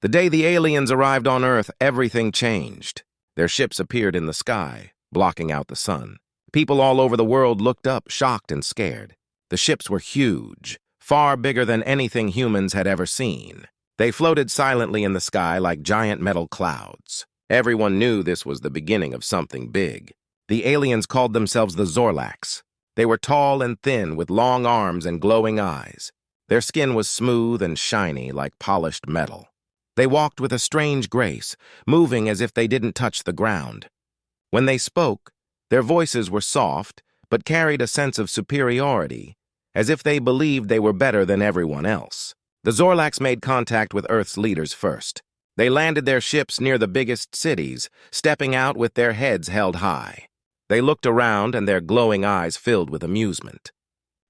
The day the aliens arrived on Earth, everything changed. Their ships appeared in the sky, blocking out the sun. People all over the world looked up, shocked and scared. The ships were huge, far bigger than anything humans had ever seen. They floated silently in the sky like giant metal clouds. Everyone knew this was the beginning of something big. The aliens called themselves the Zorlacs. They were tall and thin, with long arms and glowing eyes. Their skin was smooth and shiny like polished metal. They walked with a strange grace, moving as if they didn't touch the ground. When they spoke, their voices were soft, but carried a sense of superiority, as if they believed they were better than everyone else. The Zorlacs made contact with Earth's leaders first. They landed their ships near the biggest cities, stepping out with their heads held high. They looked around and their glowing eyes filled with amusement.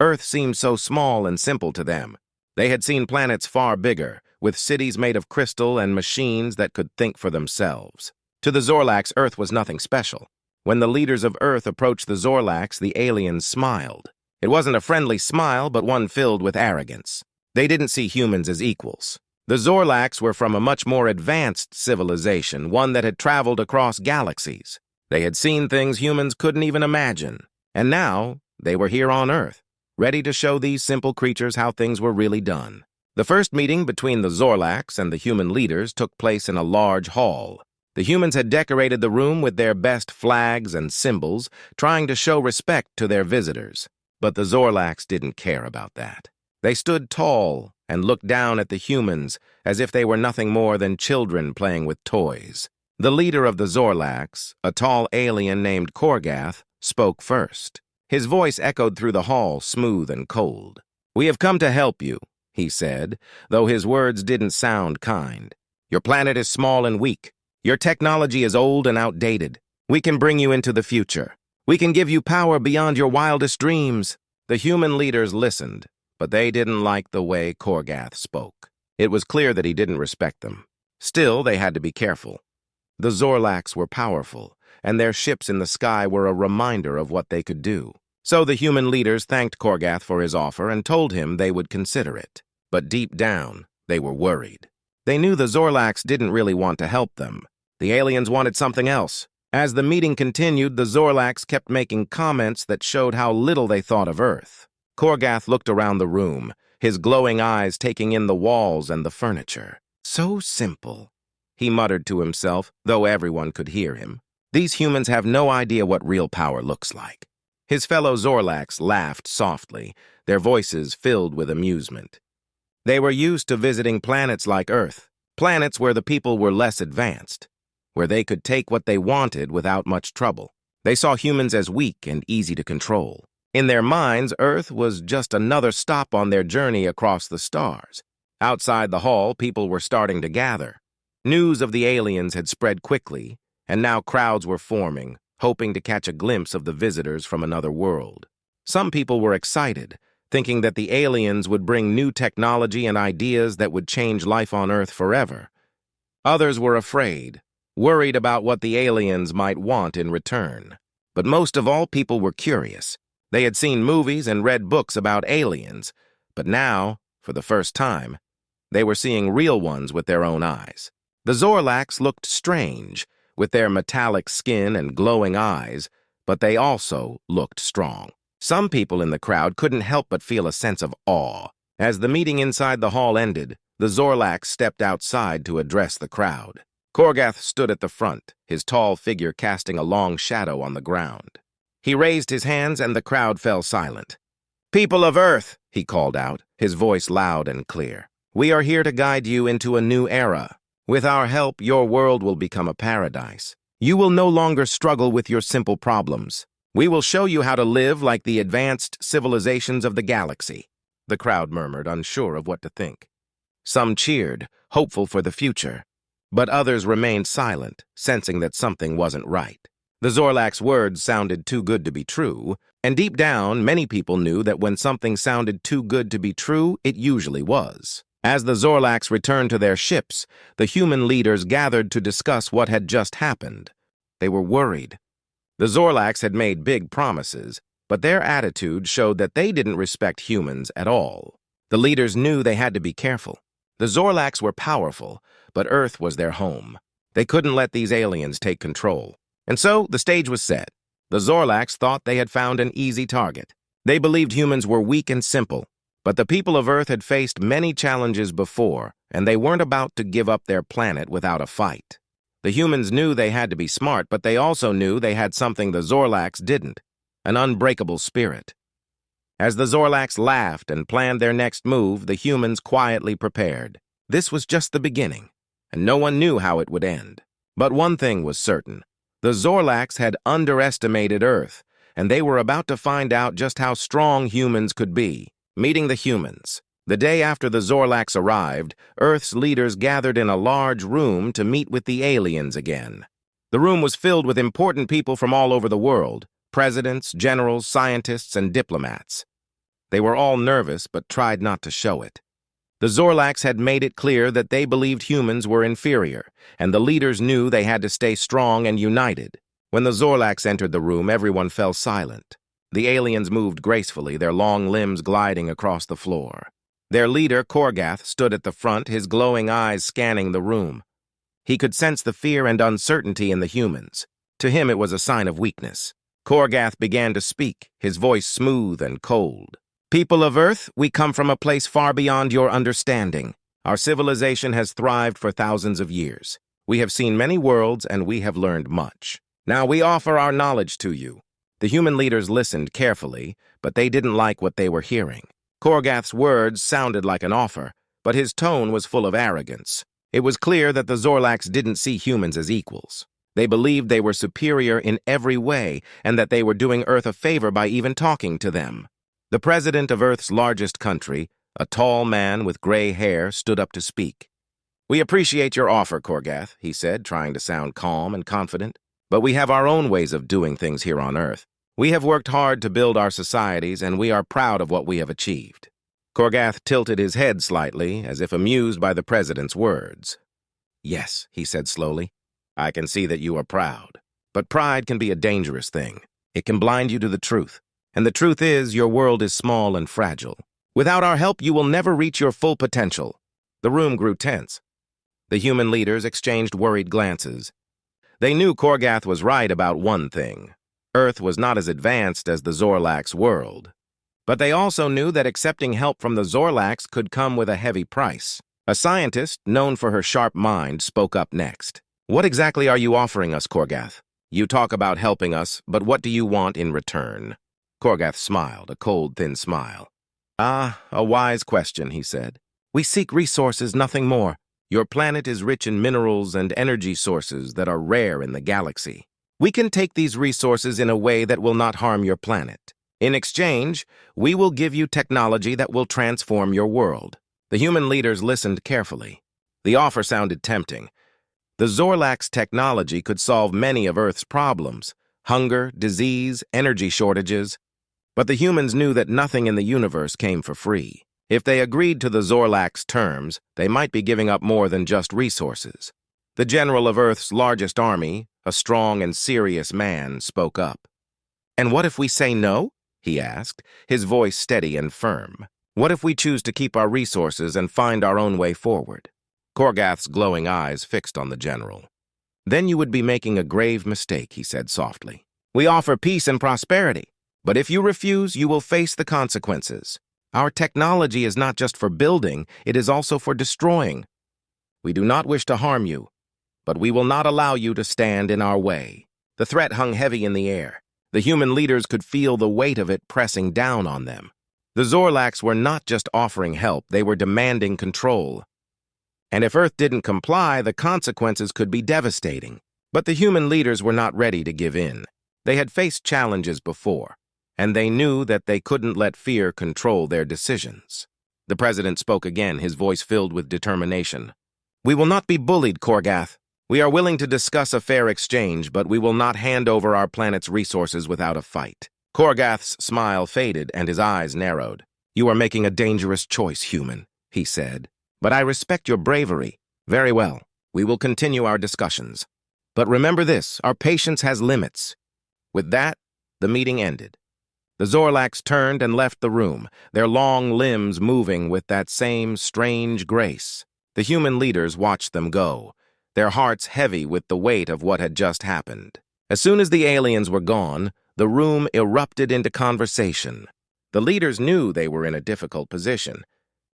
Earth seemed so small and simple to them. They had seen planets far bigger, with cities made of crystal and machines that could think for themselves. To the Zorlacs, Earth was nothing special. When the leaders of Earth approached the Zorlacs, the aliens smiled. It wasn't a friendly smile, but one filled with arrogance. They didn't see humans as equals. The Zorlacs were from a much more advanced civilization, one that had traveled across galaxies. They had seen things humans couldn't even imagine. And now, they were here on Earth, ready to show these simple creatures how things were really done. The first meeting between the Zorlacs and the human leaders took place in a large hall. The humans had decorated the room with their best flags and symbols, trying to show respect to their visitors. But the Zorlacs didn't care about that. They stood tall and looked down at the humans as if they were nothing more than children playing with toys. The leader of the Zorlacs, a tall alien named Korgath, spoke first. His voice echoed through the hall, smooth and cold. "We have come to help you," he said, though his words didn't sound kind. "Your planet is small and weak. Your technology is old and outdated. We can bring you into the future. We can give you power beyond your wildest dreams." The human leaders listened, but they didn't like the way Korgath spoke. It was clear that he didn't respect them. Still, they had to be careful. The Zorlacs were powerful, and their ships in the sky were a reminder of what they could do. So the human leaders thanked Korgath for his offer and told him they would consider it. But deep down, they were worried. They knew the Zorlacs didn't really want to help them. The aliens wanted something else. As the meeting continued, the Zorlacs kept making comments that showed how little they thought of Earth. Korgath looked around the room, his glowing eyes taking in the walls and the furniture. "So simple," he muttered to himself, though everyone could hear him. "These humans have no idea what real power looks like." His fellow Zorlacs laughed softly, their voices filled with amusement. They were used to visiting planets like Earth, planets where the people were less advanced, where they could take what they wanted without much trouble. They saw humans as weak and easy to control. In their minds, Earth was just another stop on their journey across the stars. Outside the hall, people were starting to gather. News of the aliens had spread quickly, and now crowds were forming, hoping to catch a glimpse of the visitors from another world. Some people were excited, thinking that the aliens would bring new technology and ideas that would change life on Earth forever. Others were afraid, worried about what the aliens might want in return. But most of all, people were curious. They had seen movies and read books about aliens, but now, for the first time, they were seeing real ones with their own eyes. The Zorlacs looked strange, with their metallic skin and glowing eyes, but they also looked strong. Some people in the crowd couldn't help but feel a sense of awe. As the meeting inside the hall ended, the Zorlacs stepped outside to address the crowd. Korgath stood at the front, his tall figure casting a long shadow on the ground. He raised his hands and the crowd fell silent. "People of Earth," he called out, his voice loud and clear, "we are here to guide you into a new era. With our help, your world will become a paradise. You will no longer struggle with your simple problems. We will show you how to live like the advanced civilizations of the galaxy." The crowd murmured, unsure of what to think. Some cheered, hopeful for the future, but others remained silent, sensing that something wasn't right. The Zorlacs' words sounded too good to be true, and deep down, many people knew that when something sounded too good to be true, it usually was. As the Zorlacs returned to their ships, the human leaders gathered to discuss what had just happened. They were worried. The Zorlacs had made big promises, but their attitude showed that they didn't respect humans at all. The leaders knew they had to be careful. The Zorlacs were powerful, but Earth was their home. They couldn't let these aliens take control. And so the stage was set. The Zorlacs thought they had found an easy target. They believed humans were weak and simple, but the people of Earth had faced many challenges before, and they weren't about to give up their planet without a fight. The humans knew they had to be smart, but they also knew they had something the Zorlacs didn't, an unbreakable spirit. As the Zorlacs laughed and planned their next move, the humans quietly prepared. This was just the beginning, and no one knew how it would end. But one thing was certain. The Zorlacs had underestimated Earth, and they were about to find out just how strong humans could be. Meeting the humans. The day after the Zorlacs arrived, Earth's leaders gathered in a large room to meet with the aliens again. The room was filled with important people from all over the world, presidents, generals, scientists, and diplomats. They were all nervous but tried not to show it. The Zorlacs had made it clear that they believed humans were inferior, and the leaders knew they had to stay strong and united. When the Zorlacs entered the room, everyone fell silent. The aliens moved gracefully, their long limbs gliding across the floor. Their leader, Korgath, stood at the front, his glowing eyes scanning the room. He could sense the fear and uncertainty in the humans. To him, it was a sign of weakness. Korgath began to speak, his voice smooth and cold. "People of Earth, we come from a place far beyond your understanding. Our civilization has thrived for thousands of years. We have seen many worlds, and we have learned much. Now we offer our knowledge to you." The human leaders listened carefully, but they didn't like what they were hearing. Korgath's words sounded like an offer, but his tone was full of arrogance. It was clear that the Zorlacs didn't see humans as equals. They believed they were superior in every way, and that they were doing Earth a favor by even talking to them. The president of Earth's largest country, a tall man with gray hair, stood up to speak. "We appreciate your offer, Korgath," he said, trying to sound calm and confident. "But we have our own ways of doing things here on Earth. We have worked hard to build our societies, and we are proud of what we have achieved." Korgath tilted his head slightly, as if amused by the president's words. "Yes," he said slowly, "I can see that you are proud. But pride can be a dangerous thing. It can blind you to the truth. And the truth is, your world is small and fragile. Without our help, you will never reach your full potential." The room grew tense. The human leaders exchanged worried glances. They knew Korgath was right about one thing. Earth was not as advanced as the Zorlacs' world. But they also knew that accepting help from the Zorlacs could come with a heavy price. A scientist, known for her sharp mind, spoke up next. "What exactly are you offering us, Korgath? You talk about helping us, but what do you want in return?" Korgath smiled, a cold, thin smile. "Ah, a wise question," he said. "We seek resources, nothing more. Your planet is rich in minerals and energy sources that are rare in the galaxy. We can take these resources in a way that will not harm your planet. In exchange, we will give you technology that will transform your world." The human leaders listened carefully. The offer sounded tempting. The Zorlacs' technology could solve many of Earth's problems: hunger, disease, energy shortages. But the humans knew that nothing in the universe came for free. If they agreed to the Zorlacs' terms, they might be giving up more than just resources. The general of Earth's largest army, a strong and serious man, spoke up. "And what if we say no?" he asked, his voice steady and firm. "What if we choose to keep our resources and find our own way forward?" Korgath's glowing eyes fixed on the general. "Then you would be making a grave mistake," he said softly. "We offer peace and prosperity, but if you refuse, you will face the consequences. Our technology is not just for building, it is also for destroying. We do not wish to harm you, but we will not allow you to stand in our way." The threat hung heavy in the air. The human leaders could feel the weight of it pressing down on them. The Zorlacs were not just offering help, they were demanding control. And if Earth didn't comply, the consequences could be devastating. But the human leaders were not ready to give in. They had faced challenges before, and they knew that they couldn't let fear control their decisions. The president spoke again, his voice filled with determination. "We will not be bullied, Korgath. We are willing to discuss a fair exchange, but we will not hand over our planet's resources without a fight." Korgath's smile faded and his eyes narrowed. "You are making a dangerous choice, human," he said. "But I respect your bravery. Very well, we will continue our discussions. But remember this, our patience has limits." With that, the meeting ended. The Zorlacs turned and left the room, their long limbs moving with that same strange grace. The human leaders watched them go, their hearts heavy with the weight of what had just happened. As soon as the aliens were gone, the room erupted into conversation. The leaders knew they were in a difficult position.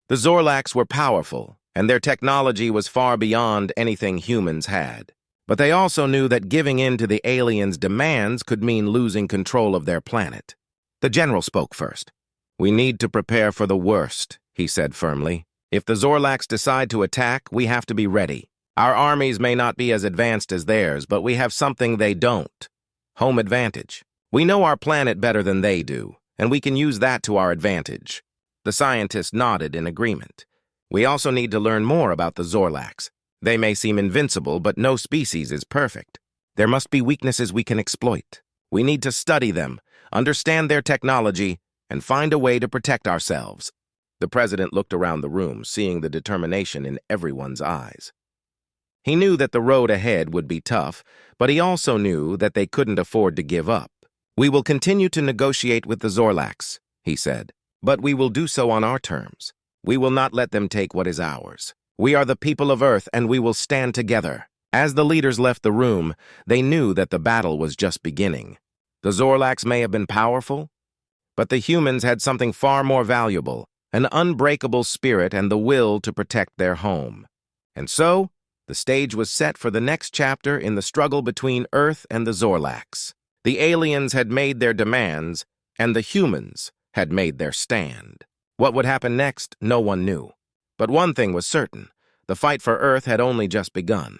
The Zorlacs were powerful, and their technology was far beyond anything humans had. But they also knew that giving in to the aliens' demands could mean losing control of their planet. The general spoke first. "We need to prepare for the worst," he said firmly. "If the Zorlacs decide to attack, we have to be ready. Our armies may not be as advanced as theirs, but we have something they don't: home advantage. We know our planet better than they do, and we can use that to our advantage." The scientists nodded in agreement. "We also need to learn more about the Zorlacs. They may seem invincible, but no species is perfect. There must be weaknesses we can exploit. We need to study them, understand their technology, and find a way to protect ourselves." The president looked around the room, seeing the determination in everyone's eyes. He knew that the road ahead would be tough, but he also knew that they couldn't afford to give up. "We will continue to negotiate with the Zorlacs," he said, "but we will do so on our terms. We will not let them take what is ours. We are the people of Earth, and we will stand together." As the leaders left the room, they knew that the battle was just beginning. The Zorlacs may have been powerful, but the humans had something far more valuable: an unbreakable spirit and the will to protect their home. And so, the stage was set for the next chapter in the struggle between Earth and the Zorlacs. The aliens had made their demands, and the humans had made their stand. What would happen next, no one knew. But one thing was certain: the fight for Earth had only just begun.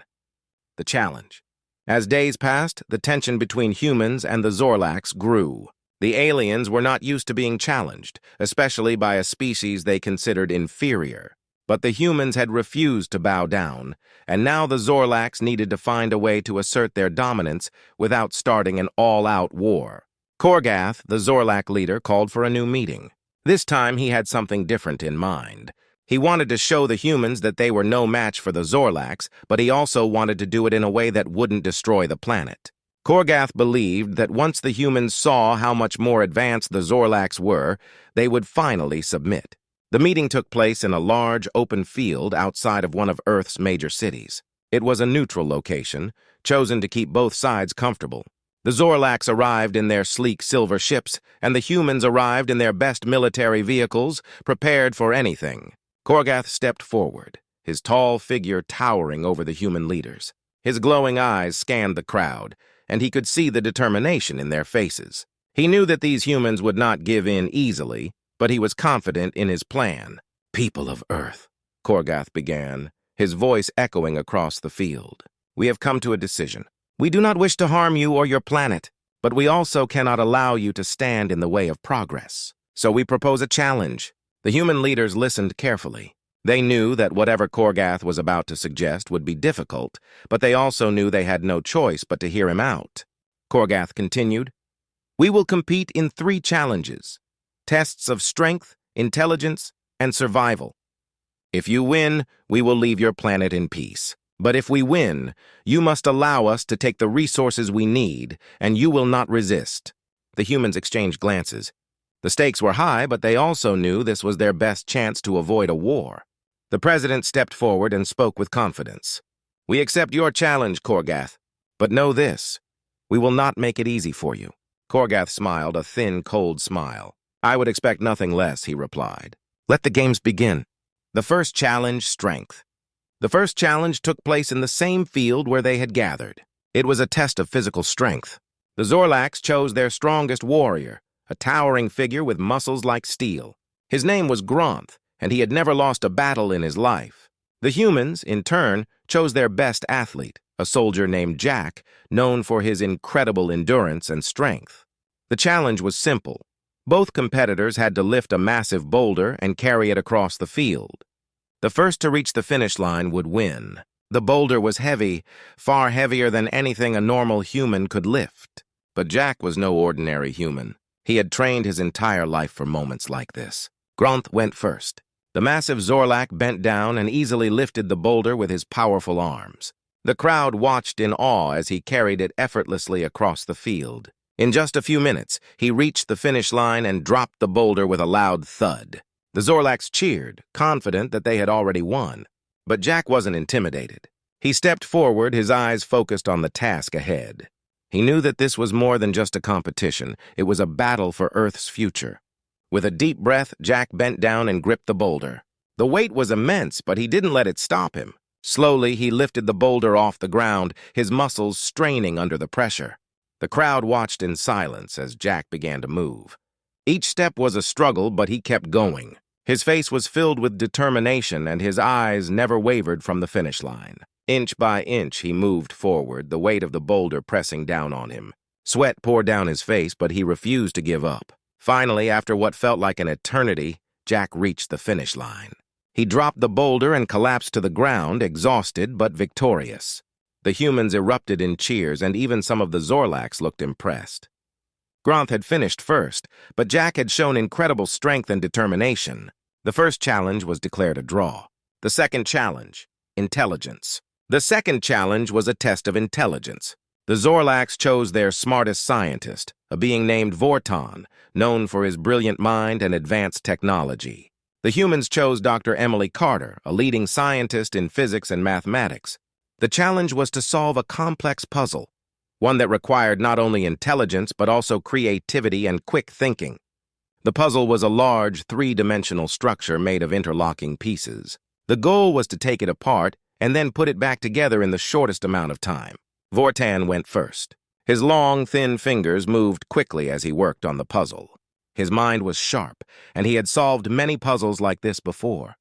The challenge. As days passed, the tension between humans and the Zorlacs grew. The aliens were not used to being challenged, especially by a species they considered inferior. But the humans had refused to bow down, and now the Zorlacs needed to find a way to assert their dominance without starting an all-out war. Korgath, the Zorlac leader, called for a new meeting. This time he had something different in mind. He wanted to show the humans that they were no match for the Zorlacs, but he also wanted to do it in a way that wouldn't destroy the planet. Korgath believed that once the humans saw how much more advanced the Zorlacs were, they would finally submit. The meeting took place in a large, open field outside of one of Earth's major cities. It was a neutral location, chosen to keep both sides comfortable. The Zorlacs arrived in their sleek silver ships, and the humans arrived in their best military vehicles, prepared for anything. Korgath stepped forward, his tall figure towering over the human leaders. His glowing eyes scanned the crowd, and he could see the determination in their faces. He knew that these humans would not give in easily, but he was confident in his plan. "People of Earth," Korgath began, his voice echoing across the field. "We have come to a decision. We do not wish to harm you or your planet, but we also cannot allow you to stand in the way of progress. So we propose a challenge." The human leaders listened carefully. They knew that whatever Korgath was about to suggest would be difficult, but they also knew they had no choice but to hear him out. Korgath continued, "We will compete in 3 challenges: tests of strength, intelligence, and survival. If you win, we will leave your planet in peace. But if we win, you must allow us to take the resources we need, and you will not resist." The humans exchanged glances. The stakes were high, but they also knew this was their best chance to avoid a war. The president stepped forward and spoke with confidence. "We accept your challenge, Korgath. But know this: we will not make it easy for you." Korgath smiled, a thin, cold smile. "I would expect nothing less," he replied. "Let the games begin." The first challenge, strength. The first challenge took place in the same field where they had gathered. It was a test of physical strength. The Zorlacs chose their strongest warrior, a towering figure with muscles like steel. His name was Gronth, and he had never lost a battle in his life. The humans, in turn, chose their best athlete, a soldier named Jack, known for his incredible endurance and strength. The challenge was simple. Both competitors had to lift a massive boulder and carry it across the field. The first to reach the finish line would win. The boulder was heavy, far heavier than anything a normal human could lift. But Jack was no ordinary human. He had trained his entire life for moments like this. Gronth went first. The massive Zorlac bent down and easily lifted the boulder with his powerful arms. The crowd watched in awe as he carried it effortlessly across the field. In just a few minutes, he reached the finish line and dropped the boulder with a loud thud. The Zorlacs cheered, confident that they had already won. But Jack wasn't intimidated. He stepped forward, his eyes focused on the task ahead. He knew that this was more than just a competition. It was a battle for Earth's future. With a deep breath, Jack bent down and gripped the boulder. The weight was immense, but he didn't let it stop him. Slowly, he lifted the boulder off the ground, his muscles straining under the pressure. The crowd watched in silence as Jack began to move. Each step was a struggle, but he kept going. His face was filled with determination, and his eyes never wavered from the finish line. Inch by inch, he moved forward, the weight of the boulder pressing down on him. Sweat poured down his face, but he refused to give up. Finally, after what felt like an eternity, Jack reached the finish line. He dropped the boulder and collapsed to the ground, exhausted but victorious. The humans erupted in cheers, and even some of the Zorlacs looked impressed. Gronth had finished first, but Jack had shown incredible strength and determination. The first challenge was declared a draw. The second challenge, intelligence. The second challenge was a test of intelligence. The Zorlacs chose their smartest scientist, a being named Vorton, known for his brilliant mind and advanced technology. The humans chose Dr. Emily Carter, a leading scientist in physics and mathematics. The challenge was to solve a complex puzzle, one that required not only intelligence but also creativity and quick thinking. The puzzle was a large, three-dimensional structure made of interlocking pieces. The goal was to take it apart and then put it back together in the shortest amount of time. Vorton went first. His long, thin fingers moved quickly as he worked on the puzzle. His mind was sharp, and he had solved many puzzles like this before.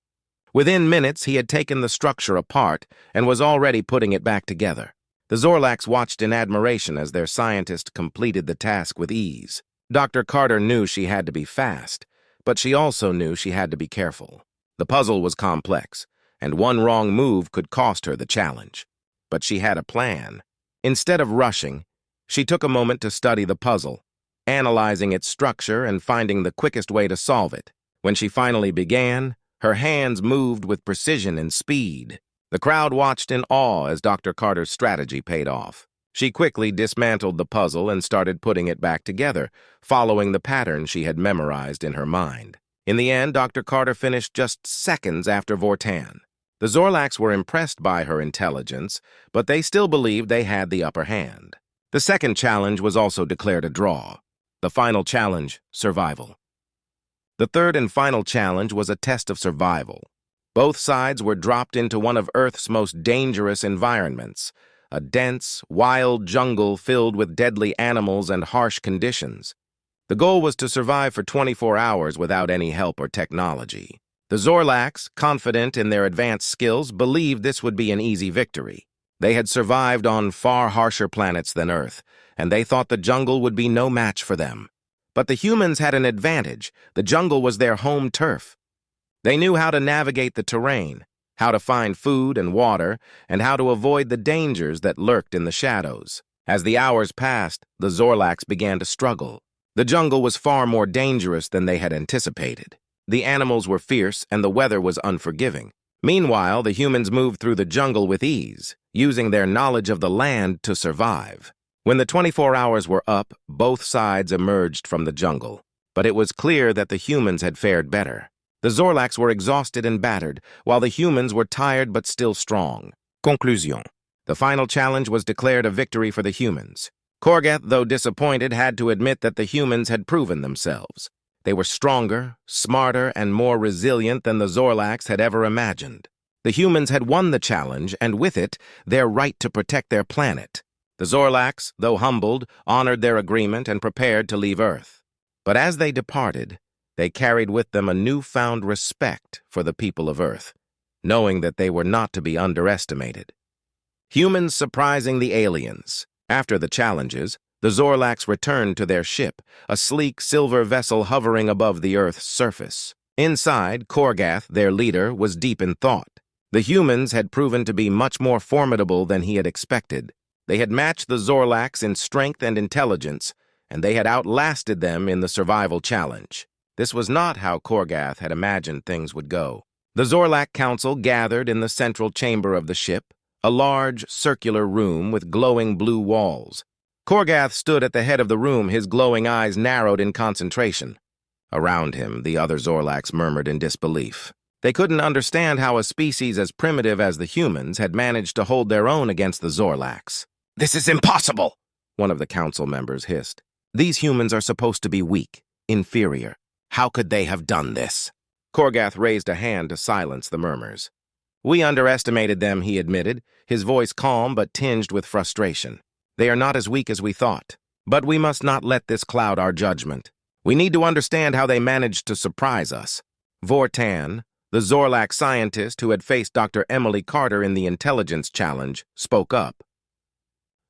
Within minutes, he had taken the structure apart and was already putting it back together. The Zorlacs watched in admiration as their scientist completed the task with ease. Dr. Carter knew she had to be fast, but she also knew she had to be careful. The puzzle was complex, and one wrong move could cost her the challenge. But she had a plan. Instead of rushing, she took a moment to study the puzzle, analyzing its structure and finding the quickest way to solve it. When she finally began, her hands moved with precision and speed. The crowd watched in awe as Dr. Carter's strategy paid off. She quickly dismantled the puzzle and started putting it back together, following the pattern she had memorized in her mind. In the end, Dr. Carter finished just seconds after Vorton. The Zorlacs were impressed by her intelligence, but they still believed they had the upper hand. The second challenge was also declared a draw. The final challenge, survival. The third and final challenge was a test of survival. Both sides were dropped into one of Earth's most dangerous environments, a dense, wild jungle filled with deadly animals and harsh conditions. The goal was to survive for 24 hours without any help or technology. The Zorlacs, confident in their advanced skills, believed this would be an easy victory. They had survived on far harsher planets than Earth, and they thought the jungle would be no match for them. But the humans had an advantage. The jungle was their home turf. They knew how to navigate the terrain, how to find food and water, and how to avoid the dangers that lurked in the shadows. As the hours passed, the Zorlacs began to struggle. The jungle was far more dangerous than they had anticipated. The animals were fierce, and the weather was unforgiving. Meanwhile, the humans moved through the jungle with ease, using their knowledge of the land to survive. When the 24 hours were up, both sides emerged from the jungle. But it was clear that the humans had fared better. The Zorlacs were exhausted and battered, while the humans were tired but still strong. Conclusion. The final challenge was declared a victory for the humans. Korgath, though disappointed, had to admit that the humans had proven themselves. They were stronger, smarter, and more resilient than the Zorlacs had ever imagined. The humans had won the challenge, and with it, their right to protect their planet. The Zorlacs, though humbled, honored their agreement and prepared to leave Earth. But as they departed, they carried with them a newfound respect for the people of Earth, knowing that they were not to be underestimated. Humans surprising the aliens. After the challenges, the Zorlacs returned to their ship, a sleek silver vessel hovering above the Earth's surface. Inside, Korgath, their leader, was deep in thought. The humans had proven to be much more formidable than he had expected. They had matched the Zorlacs in strength and intelligence, and they had outlasted them in the survival challenge. This was not how Korgath had imagined things would go. The Zorlac Council gathered in the central chamber of the ship, a large, circular room with glowing blue walls. Korgath stood at the head of the room, his glowing eyes narrowed in concentration. Around him, the other Zorlacs murmured in disbelief. They couldn't understand how a species as primitive as the humans had managed to hold their own against the Zorlacs. "This is impossible," one of the council members hissed. "These humans are supposed to be weak, inferior. How could they have done this?" Korgath raised a hand to silence the murmurs. "We underestimated them," he admitted, his voice calm but tinged with frustration. "They are not as weak as we thought. But we must not let this cloud our judgment. We need to understand how they managed to surprise us." Vortan, the Zorlac scientist who had faced Dr. Emily Carter in the intelligence challenge, spoke up.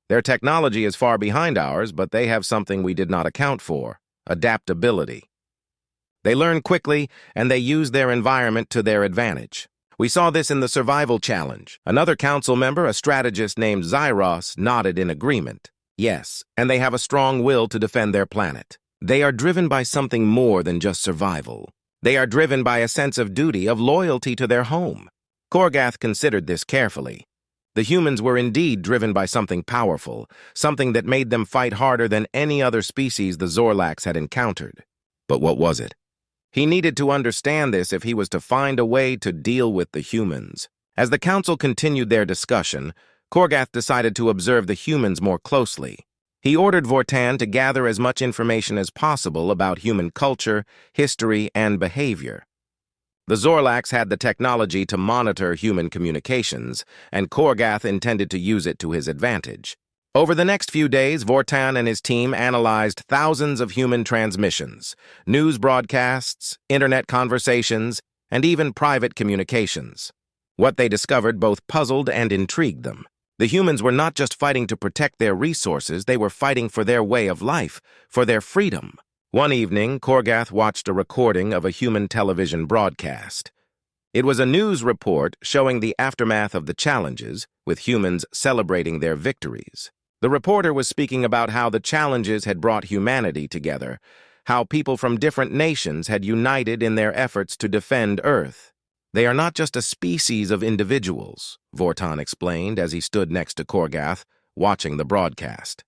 "Their technology is far behind ours, but they have something we did not account for: adaptability. They learn quickly, and they use their environment to their advantage. We saw this in the survival challenge." Another council member, a strategist named Zyros, nodded in agreement. "Yes, and they have a strong will to defend their planet. They are driven by something more than just survival. They are driven by a sense of duty, of loyalty to their home." Korgath considered this carefully. The humans were indeed driven by something powerful, something that made them fight harder than any other species the Zorlacs had encountered. But what was it? He needed to understand this if he was to find a way to deal with the humans. As the council continued their discussion, Korgath decided to observe the humans more closely. He ordered Vortan to gather as much information as possible about human culture, history, and behavior. The Zorlacs had the technology to monitor human communications, and Korgath intended to use it to his advantage. Over the next few days, Vortan and his team analyzed thousands of human transmissions, news broadcasts, internet conversations, and even private communications. What they discovered both puzzled and intrigued them. The humans were not just fighting to protect their resources, they were fighting for their way of life, for their freedom. One evening, Korgath watched a recording of a human television broadcast. It was a news report showing the aftermath of the challenges, with humans celebrating their victories. The reporter was speaking about how the challenges had brought humanity together, how people from different nations had united in their efforts to defend Earth. "They are not just a species of individuals," Vortan explained as he stood next to Korgath, watching the broadcast.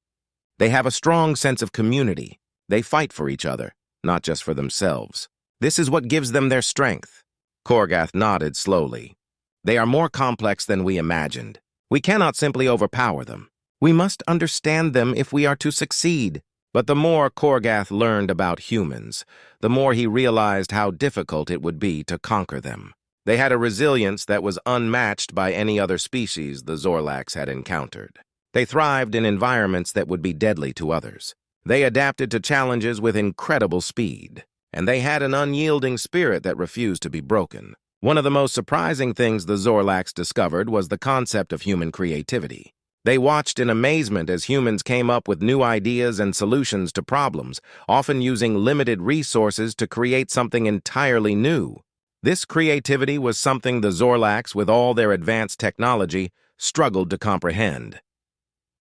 "They have a strong sense of community. They fight for each other, not just for themselves. This is what gives them their strength." Korgath nodded slowly. "They are more complex than we imagined. We cannot simply overpower them. We must understand them if we are to succeed." But the more Korgath learned about humans, the more he realized how difficult it would be to conquer them. They had a resilience that was unmatched by any other species the Zorlacs had encountered. They thrived in environments that would be deadly to others. They adapted to challenges with incredible speed, and they had an unyielding spirit that refused to be broken. One of the most surprising things the Zorlacs discovered was the concept of human creativity. They watched in amazement as humans came up with new ideas and solutions to problems, often using limited resources to create something entirely new. This creativity was something the Zorlacs, with all their advanced technology, struggled to comprehend.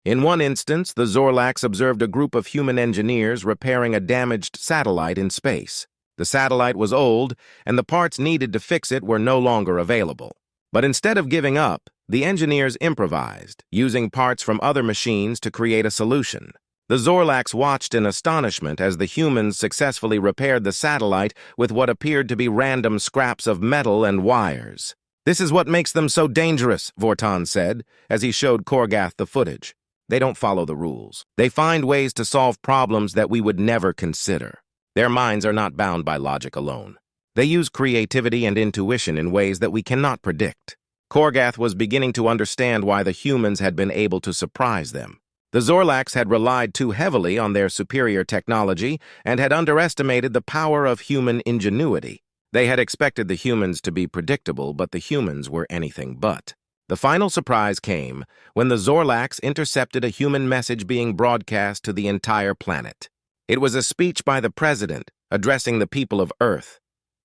In one instance, the Zorlacs observed a group of human engineers repairing a damaged satellite in space. The satellite was old, and the parts needed to fix it were no longer available. But instead of giving up, the engineers improvised, using parts from other machines to create a solution. The Zorlacs watched in astonishment as the humans successfully repaired the satellite with what appeared to be random scraps of metal and wires. "This is what makes them so dangerous," Vortan said, as he showed Korgath the footage. "They don't follow the rules. They find ways to solve problems that we would never consider. Their minds are not bound by logic alone. They use creativity and intuition in ways that we cannot predict." Korgath was beginning to understand why the humans had been able to surprise them. The Zorlacs had relied too heavily on their superior technology and had underestimated the power of human ingenuity. They had expected the humans to be predictable, but the humans were anything but. The final surprise came when the Zorlacs intercepted a human message being broadcast to the entire planet. It was a speech by the president, addressing the people of Earth.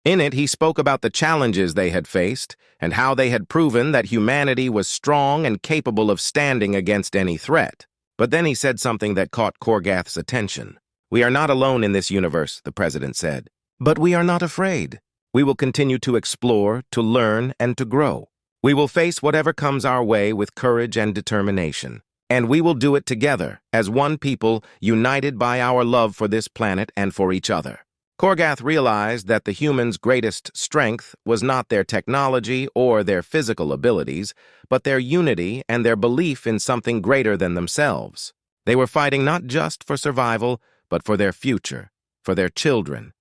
In it, he spoke about the challenges they had faced and how they had proven that humanity was strong and capable of standing against any threat. But then he said something that caught Korgath's attention. "We are not alone in this universe," the president said. "But we are not afraid. We will continue to explore, to learn, and to grow. We will face whatever comes our way with courage and determination. And we will do it together, as one people, united by our love for this planet and for each other." Korgath realized that the humans' greatest strength was not their technology or their physical abilities, but their unity and their belief in something greater than themselves. They were fighting not just for survival, but for their future, for their children,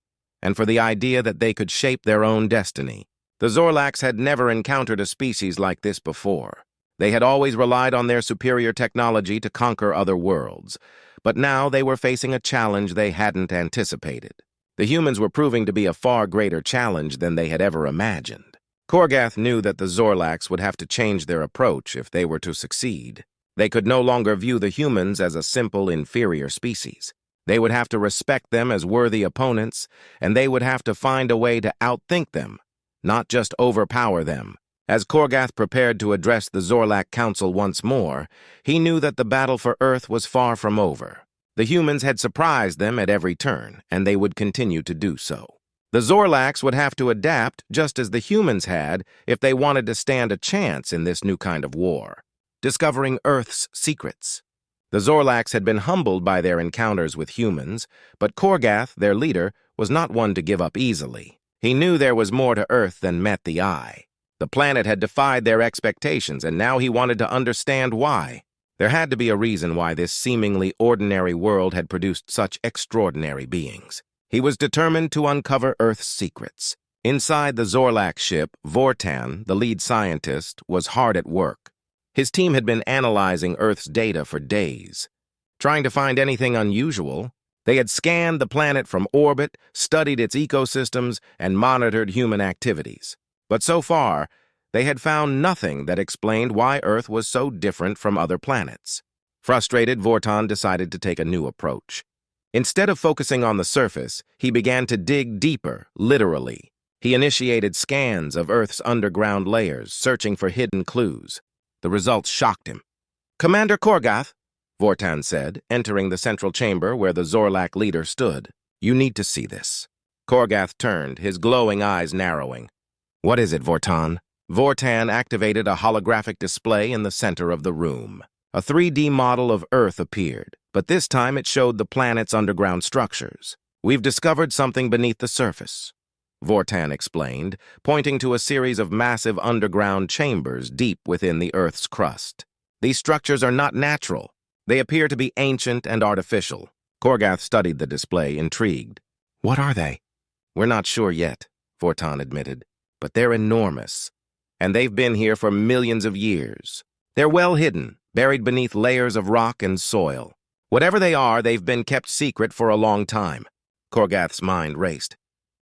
and for the idea that they could shape their own destiny. The Zorlacs had never encountered a species like this before. They had always relied on their superior technology to conquer other worlds, but now they were facing a challenge they hadn't anticipated. The humans were proving to be a far greater challenge than they had ever imagined. Korgath knew that the Zorlacs would have to change their approach if they were to succeed. They could no longer view the humans as a simple, inferior species. They would have to respect them as worthy opponents, and they would have to find a way to outthink them, not just overpower them. As Korgath prepared to address the Zorlac Council once more, he knew that the battle for Earth was far from over. The humans had surprised them at every turn, and they would continue to do so. The Zorlacs would have to adapt just as the humans had if they wanted to stand a chance in this new kind of war. Discovering Earth's secrets. The Zorlacs had been humbled by their encounters with humans, but Korgath, their leader, was not one to give up easily. He knew there was more to Earth than met the eye. The planet had defied their expectations, and now he wanted to understand why. There had to be a reason why this seemingly ordinary world had produced such extraordinary beings. He was determined to uncover Earth's secrets. Inside the Zorlac ship, Vortan, the lead scientist, was hard at work. His team had been analyzing Earth's data for days. Trying to find anything unusual, they had scanned the planet from orbit, studied its ecosystems, and monitored human activities. But so far, they had found nothing that explained why Earth was so different from other planets. Frustrated, Vortan decided to take a new approach. Instead of focusing on the surface, he began to dig deeper, literally. He initiated scans of Earth's underground layers, searching for hidden clues. The results shocked him. "Commander Korgath," Vortan said, entering the central chamber where the Zorlac leader stood. "You need to see this." Korgath turned, his glowing eyes narrowing. "What is it, Vortan?" Vortan activated a holographic display in the center of the room. A 3D model of Earth appeared, but this time it showed the planet's underground structures. "We've discovered something beneath the surface," Vortan explained, pointing to a series of massive underground chambers deep within the Earth's crust. "These structures are not natural. They appear to be ancient and artificial." Korgath studied the display, intrigued. "What are they?" "We're not sure yet," Vortan admitted, "but they're enormous. And they've been here for millions of years. They're well hidden, buried beneath layers of rock and soil. Whatever they are, they've been kept secret for a long time." Korgath's mind raced.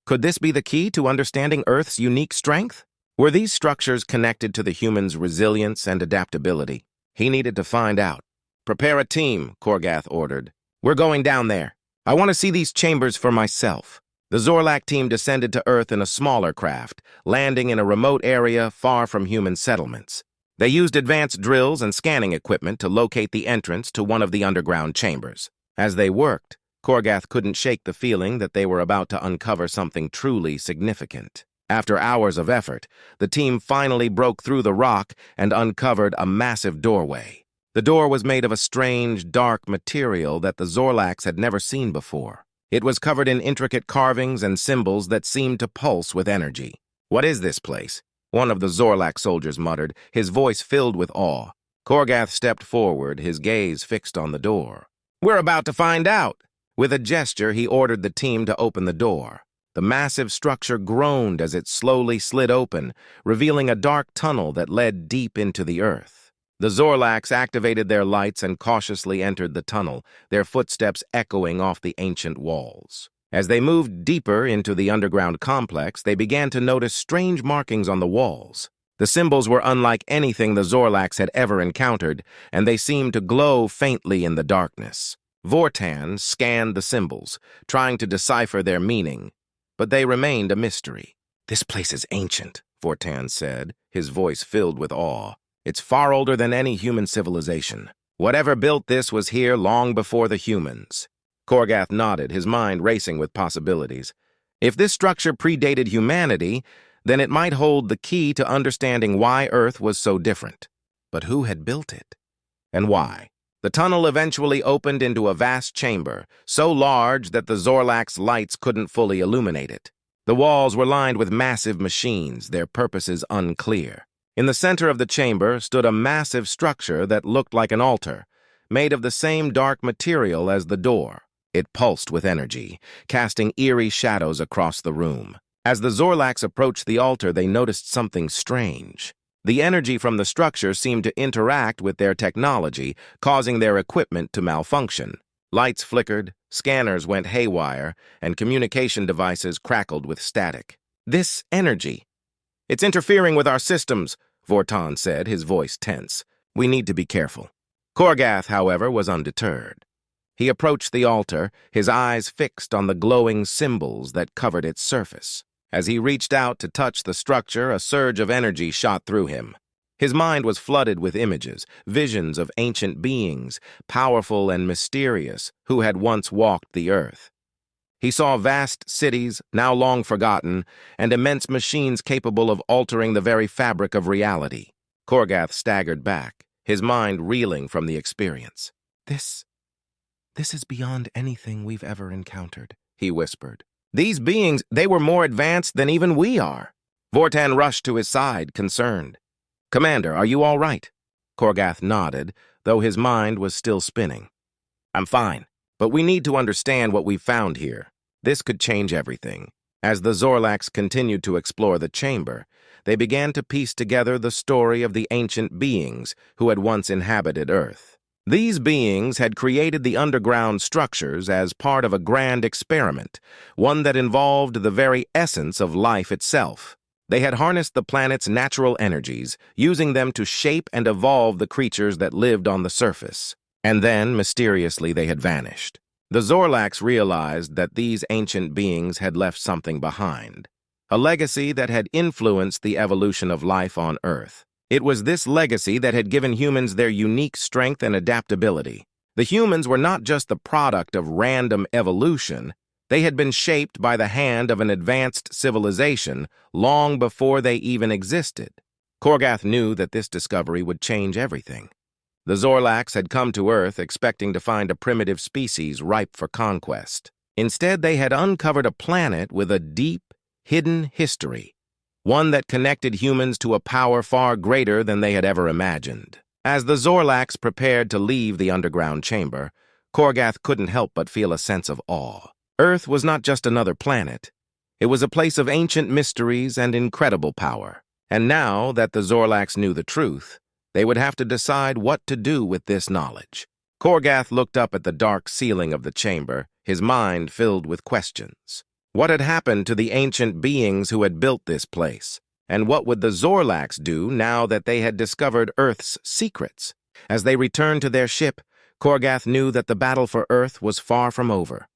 Could this be the key to understanding Earth's unique strength? Were these structures connected to the humans' resilience and adaptability? He needed to find out. "Prepare a team," Korgath ordered. "We're going down there. I want to see these chambers for myself." The Zorlac team descended to Earth in a smaller craft, landing in a remote area far from human settlements. They used advanced drills and scanning equipment to locate the entrance to one of the underground chambers. As they worked, Korgath couldn't shake the feeling that they were about to uncover something truly significant. After hours of effort, the team finally broke through the rock and uncovered a massive doorway. The door was made of a strange, dark material that the Zorlacs had never seen before. It was covered in intricate carvings and symbols that seemed to pulse with energy. "What is this place?" one of the Zorlac soldiers muttered, his voice filled with awe. Korgath stepped forward, his gaze fixed on the door. "We're about to find out." With a gesture, he ordered the team to open the door. The massive structure groaned as it slowly slid open, revealing a dark tunnel that led deep into the earth. The Zorlacs activated their lights and cautiously entered the tunnel, their footsteps echoing off the ancient walls. As they moved deeper into the underground complex, they began to notice strange markings on the walls. The symbols were unlike anything the Zorlacs had ever encountered, and they seemed to glow faintly in the darkness. Vortan scanned the symbols, trying to decipher their meaning, but they remained a mystery. "This place is ancient," Vortan said, his voice filled with awe. "It's far older than any human civilization. Whatever built this was here long before the humans." Korgath nodded, his mind racing with possibilities. If this structure predated humanity, then it might hold the key to understanding why Earth was so different. But who had built it? And why? The tunnel eventually opened into a vast chamber, so large that the Zorlacs' lights couldn't fully illuminate it. The walls were lined with massive machines, their purposes unclear. In the center of the chamber stood a massive structure that looked like an altar, made of the same dark material as the door. It pulsed with energy, casting eerie shadows across the room. As the Zorlacs approached the altar, they noticed something strange. The energy from the structure seemed to interact with their technology, causing their equipment to malfunction. Lights flickered, scanners went haywire, and communication devices crackled with static. This energy. It's interfering with our systems, Vortan said, his voice tense. We need to be careful. Korgath, however, was undeterred. He approached the altar, his eyes fixed on the glowing symbols that covered its surface. As he reached out to touch the structure, a surge of energy shot through him. His mind was flooded with images, visions of ancient beings, powerful and mysterious, who had once walked the earth. He saw vast cities, now long forgotten, and immense machines capable of altering the very fabric of reality. Korgath staggered back, his mind reeling from the experience. This is beyond anything we've ever encountered, he whispered. These beings, they were more advanced than even we are. Vortan rushed to his side, concerned. Commander, are you all right? Korgath nodded, though his mind was still spinning. I'm fine, but we need to understand what we've found here. This could change everything. As the Zorlacs continued to explore the chamber, they began to piece together the story of the ancient beings who had once inhabited Earth. These beings had created the underground structures as part of a grand experiment, one that involved the very essence of life itself. They had harnessed the planet's natural energies, using them to shape and evolve the creatures that lived on the surface. And then, mysteriously, they had vanished. The Zorlacs realized that these ancient beings had left something behind, a legacy that had influenced the evolution of life on Earth. It was this legacy that had given humans their unique strength and adaptability. The humans were not just the product of random evolution. They had been shaped by the hand of an advanced civilization long before they even existed. Korgath knew that this discovery would change everything. The Zorlacs had come to Earth expecting to find a primitive species ripe for conquest. Instead, they had uncovered a planet with a deep, hidden history, one that connected humans to a power far greater than they had ever imagined. As the Zorlacs prepared to leave the underground chamber, Korgath couldn't help but feel a sense of awe. Earth was not just another planet. It was a place of ancient mysteries and incredible power. And now that the Zorlacs knew the truth, they would have to decide what to do with this knowledge. Korgath looked up at the dark ceiling of the chamber, his mind filled with questions. What had happened to the ancient beings who had built this place? And what would the Zorlacs do now that they had discovered Earth's secrets? As they returned to their ship, Korgath knew that the battle for Earth was far from over.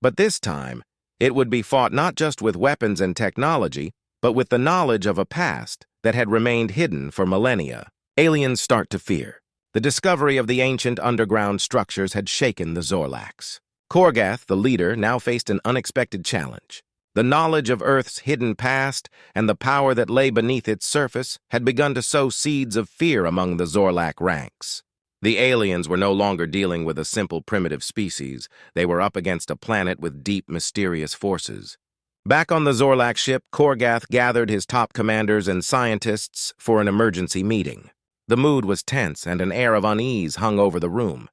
But this time, it would be fought not just with weapons and technology, but with the knowledge of a past that had remained hidden for millennia. Aliens start to fear. The discovery of the ancient underground structures had shaken the Zorlacs. Korgath, the leader, now faced an unexpected challenge. The knowledge of Earth's hidden past and the power that lay beneath its surface had begun to sow seeds of fear among the Zorlac ranks. The aliens were no longer dealing with a simple primitive species. They were up against a planet with deep, mysterious forces. Back on the Zorlac ship, Korgath gathered his top commanders and scientists for an emergency meeting. The mood was tense and an air of unease hung over the room.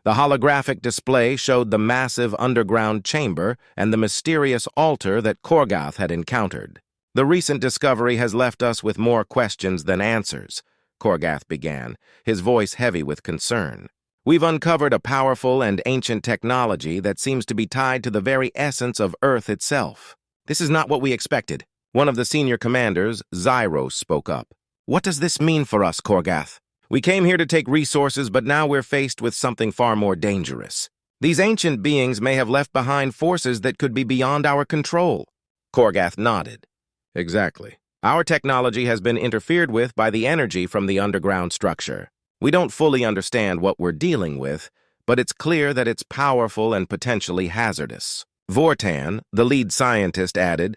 The holographic display showed the massive underground chamber and the mysterious altar that Korgath had encountered. The recent discovery has left us with more questions than answers, Korgath began, his voice heavy with concern. We've uncovered a powerful and ancient technology that seems to be tied to the very essence of Earth itself. This is not what we expected. One of the senior commanders, Zyros, spoke up. What does this mean for us, Korgath? We came here to take resources, but now we're faced with something far more dangerous. These ancient beings may have left behind forces that could be beyond our control. Korgath nodded. Exactly. Our technology has been interfered with by the energy from the underground structure. We don't fully understand what we're dealing with, but it's clear that it's powerful and potentially hazardous. Vortan, the lead scientist, added,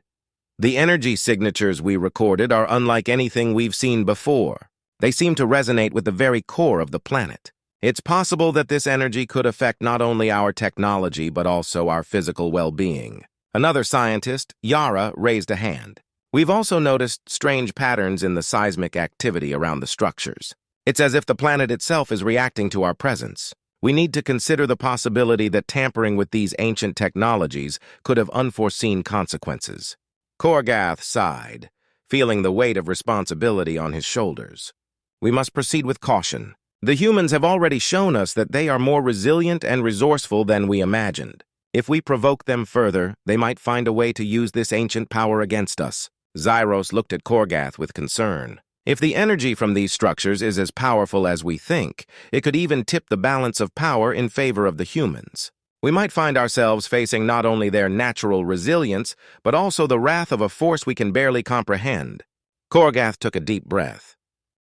The energy signatures we recorded are unlike anything we've seen before. They seem to resonate with the very core of the planet. It's possible that this energy could affect not only our technology but also our physical well-being. Another scientist, Yara, raised a hand. We've also noticed strange patterns in the seismic activity around the structures. It's as if the planet itself is reacting to our presence. We need to consider the possibility that tampering with these ancient technologies could have unforeseen consequences. Korgath sighed, feeling the weight of responsibility on his shoulders. We must proceed with caution. The humans have already shown us that they are more resilient and resourceful than we imagined. If we provoke them further, they might find a way to use this ancient power against us. Zyros looked at Korgath with concern. If the energy from these structures is as powerful as we think, it could even tip the balance of power in favor of the humans. We might find ourselves facing not only their natural resilience, but also the wrath of a force we can barely comprehend. Korgath took a deep breath.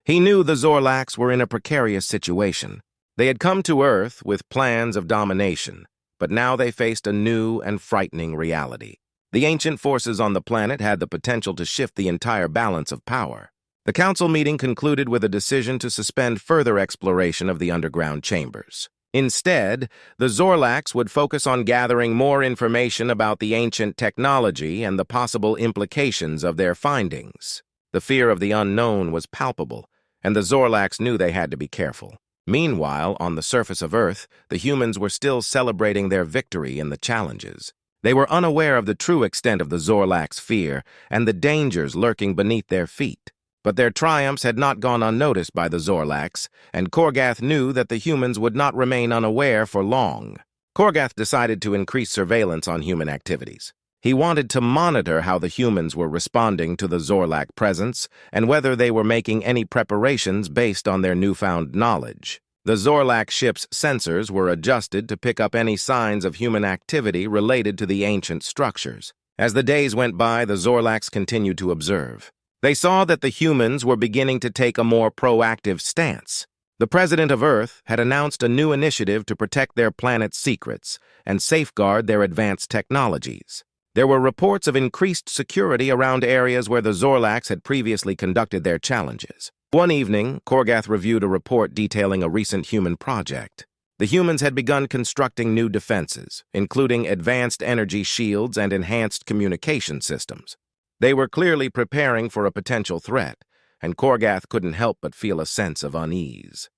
He knew the Zorlacs were in a precarious situation. They had come to Earth with plans of domination, but now they faced a new and frightening reality. The ancient forces on the planet had the potential to shift the entire balance of power. The council meeting concluded with a decision to suspend further exploration of the underground chambers. Instead, the Zorlacs would focus on gathering more information about the ancient technology and the possible implications of their findings. The fear of the unknown was palpable, and the Zorlacs knew they had to be careful. Meanwhile, on the surface of Earth, the humans were still celebrating their victory in the challenges. They were unaware of the true extent of the Zorlacs' fear and the dangers lurking beneath their feet. But their triumphs had not gone unnoticed by the Zorlacs, and Korgath knew that the humans would not remain unaware for long. Korgath decided to increase surveillance on human activities. He wanted to monitor how the humans were responding to the Zorlac presence and whether they were making any preparations based on their newfound knowledge. The Zorlac ship's sensors were adjusted to pick up any signs of human activity related to the ancient structures. As the days went by, the Zorlacs continued to observe. They saw that the humans were beginning to take a more proactive stance. The President of Earth had announced a new initiative to protect their planet's secrets and safeguard their advanced technologies. There were reports of increased security around areas where the Zorlacs had previously conducted their challenges. One evening, Korgath reviewed a report detailing a recent human project. The humans had begun constructing new defenses, including advanced energy shields and enhanced communication systems. They were clearly preparing for a potential threat, and Korgath couldn't help but feel a sense of unease.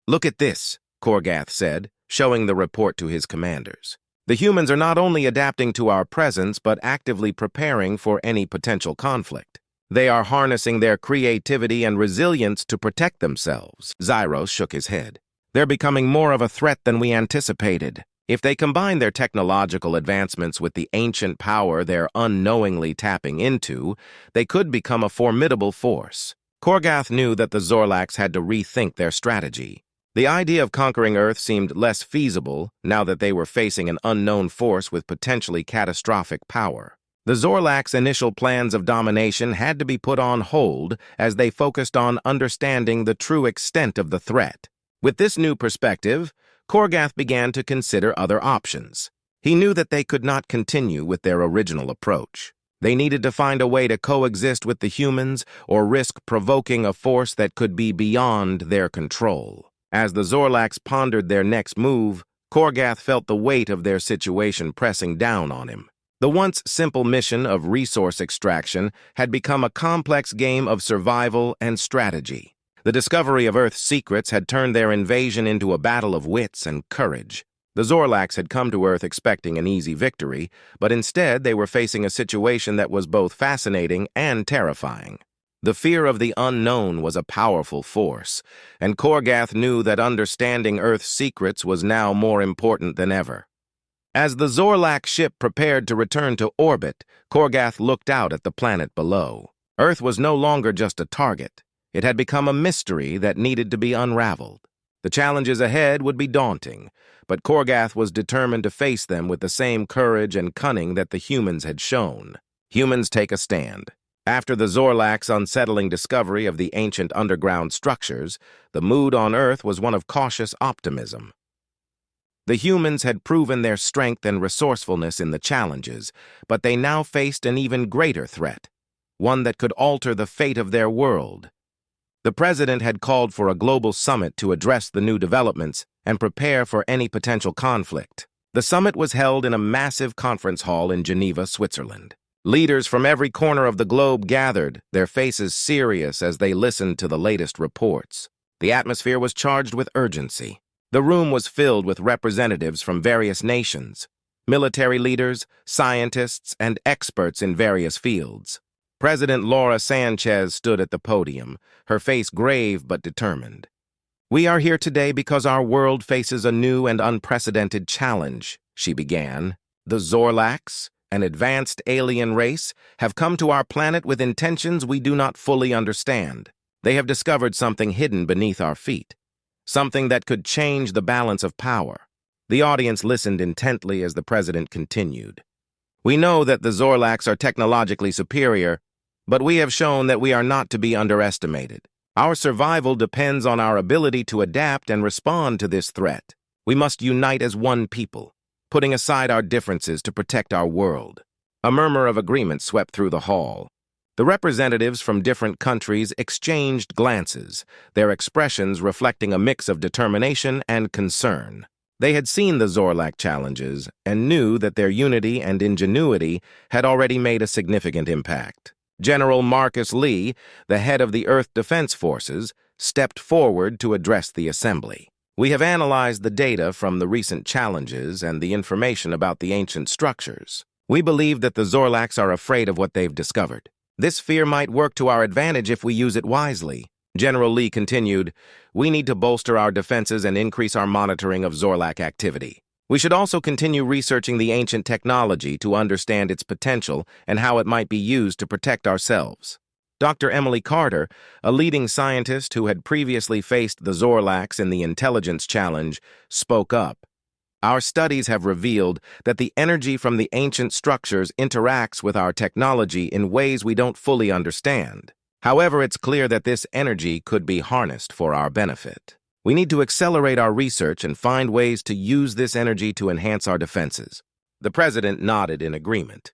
"Look at this," Korgath said, showing the report to his commanders. "The humans are not only adapting to our presence, but actively preparing for any potential conflict. They are harnessing their creativity and resilience to protect themselves." Zyros shook his head. "They're becoming more of a threat than we anticipated. If they combine their technological advancements with the ancient power they're unknowingly tapping into, they could become a formidable force." Korgath knew that the Zorlacs had to rethink their strategy. The idea of conquering Earth seemed less feasible now that they were facing an unknown force with potentially catastrophic power. The Zorlacs' initial plans of domination had to be put on hold as they focused on understanding the true extent of the threat. With this new perspective, Korgath began to consider other options. He knew that they could not continue with their original approach. They needed to find a way to coexist with the humans or risk provoking a force that could be beyond their control. As the Zorlacs pondered their next move, Korgath felt the weight of their situation pressing down on him. The once simple mission of resource extraction had become a complex game of survival and strategy. The discovery of Earth's secrets had turned their invasion into a battle of wits and courage. The Zorlacs had come to Earth expecting an easy victory, but instead they were facing a situation that was both fascinating and terrifying. The fear of the unknown was a powerful force, and Korgath knew that understanding Earth's secrets was now more important than ever. As the Zorlac ship prepared to return to orbit, Korgath looked out at the planet below. Earth was no longer just a target. It had become a mystery that needed to be unraveled. The challenges ahead would be daunting, but Korgath was determined to face them with the same courage and cunning that the humans had shown. Humans take a stand. After the Zorlac's unsettling discovery of the ancient underground structures, the mood on Earth was one of cautious optimism. The humans had proven their strength and resourcefulness in the challenges, but they now faced an even greater threat, one that could alter the fate of their world. The president had called for a global summit to address the new developments and prepare for any potential conflict. The summit was held in a massive conference hall in Geneva, Switzerland. Leaders from every corner of the globe gathered, their faces serious as they listened to the latest reports. The atmosphere was charged with urgency. The room was filled with representatives from various nations, military leaders, scientists, and experts in various fields. President Laura Sanchez stood at the podium, her face grave but determined. "We are here today because our world faces a new and unprecedented challenge," she began. "The Zorlacs, an advanced alien race, have come to our planet with intentions we do not fully understand. They have discovered something hidden beneath our feet, something that could change the balance of power." The audience listened intently as the president continued. "We know that the Zorlacs are technologically superior, but we have shown that we are not to be underestimated. Our survival depends on our ability to adapt and respond to this threat. We must unite as one people, putting aside our differences to protect our world." A murmur of agreement swept through the hall. The representatives from different countries exchanged glances, their expressions reflecting a mix of determination and concern. They had seen the Zorlac challenges and knew that their unity and ingenuity had already made a significant impact. General Marcus Lee, the head of the Earth Defense Forces, stepped forward to address the assembly. "We have analyzed the data from the recent challenges and the information about the ancient structures. We believe that the Zorlacs are afraid of what they've discovered. This fear might work to our advantage if we use it wisely." General Lee continued, "We need to bolster our defenses and increase our monitoring of Zorlac activity. We should also continue researching the ancient technology to understand its potential and how it might be used to protect ourselves." Dr. Emily Carter, a leading scientist who had previously faced the Zorlacs in the intelligence challenge, spoke up. "Our studies have revealed that the energy from the ancient structures interacts with our technology in ways we don't fully understand. However, it's clear that this energy could be harnessed for our benefit. We need to accelerate our research and find ways to use this energy to enhance our defenses." The president nodded in agreement.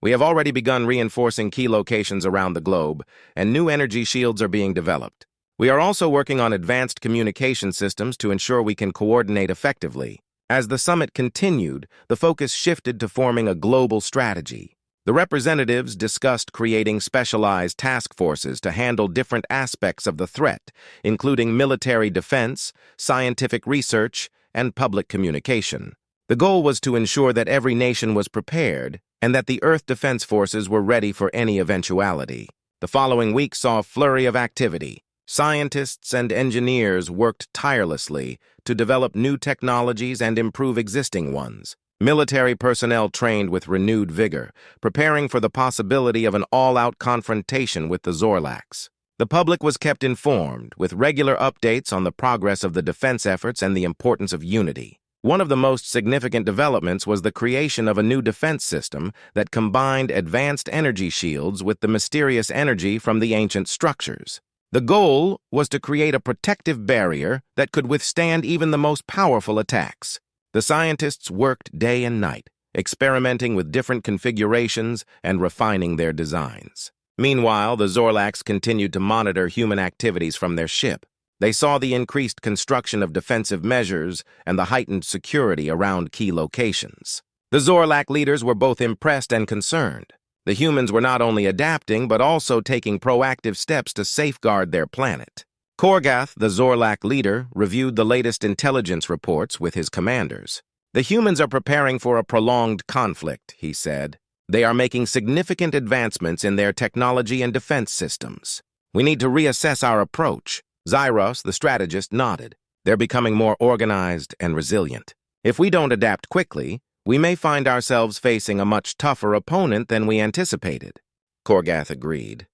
"We have already begun reinforcing key locations around the globe, and new energy shields are being developed. We are also working on advanced communication systems to ensure we can coordinate effectively." As the summit continued, the focus shifted to forming a global strategy. The representatives discussed creating specialized task forces to handle different aspects of the threat, including military defense, scientific research, and public communication. The goal was to ensure that every nation was prepared and that the Earth Defense Forces were ready for any eventuality. The following week saw a flurry of activity. Scientists and engineers worked tirelessly to develop new technologies and improve existing ones. Military personnel trained with renewed vigor, preparing for the possibility of an all-out confrontation with the Zorlacs. The public was kept informed, with regular updates on the progress of the defense efforts and the importance of unity. One of the most significant developments was the creation of a new defense system that combined advanced energy shields with the mysterious energy from the ancient structures. The goal was to create a protective barrier that could withstand even the most powerful attacks. The scientists worked day and night, experimenting with different configurations and refining their designs. Meanwhile, the Zorlacs continued to monitor human activities from their ship. They saw the increased construction of defensive measures and the heightened security around key locations. The Zorlac leaders were both impressed and concerned. The humans were not only adapting, but also taking proactive steps to safeguard their planet. Korgath, the Zorlac leader, reviewed the latest intelligence reports with his commanders. "The humans are preparing for a prolonged conflict," he said. "They are making significant advancements in their technology and defense systems. We need to reassess our approach." Zyros, the strategist, nodded. "They're becoming more organized and resilient. If we don't adapt quickly, we may find ourselves facing a much tougher opponent than we anticipated." Korgath agreed.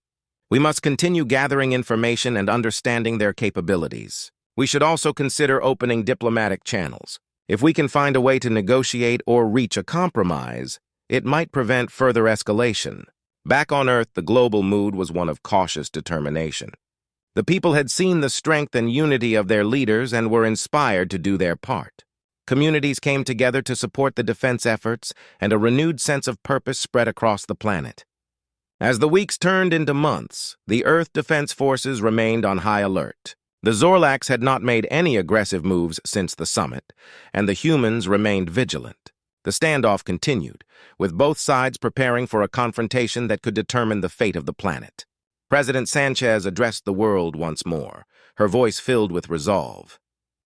"We must continue gathering information and understanding their capabilities. We should also consider opening diplomatic channels. If we can find a way to negotiate or reach a compromise, it might prevent further escalation." Back on Earth, the global mood was one of cautious determination. The people had seen the strength and unity of their leaders and were inspired to do their part. Communities came together to support the defense efforts, and a renewed sense of purpose spread across the planet. As the weeks turned into months, the Earth Defense Forces remained on high alert. The Zorlacs had not made any aggressive moves since the summit, and the humans remained vigilant. The standoff continued, with both sides preparing for a confrontation that could determine the fate of the planet. President Sanchez addressed the world once more, her voice filled with resolve.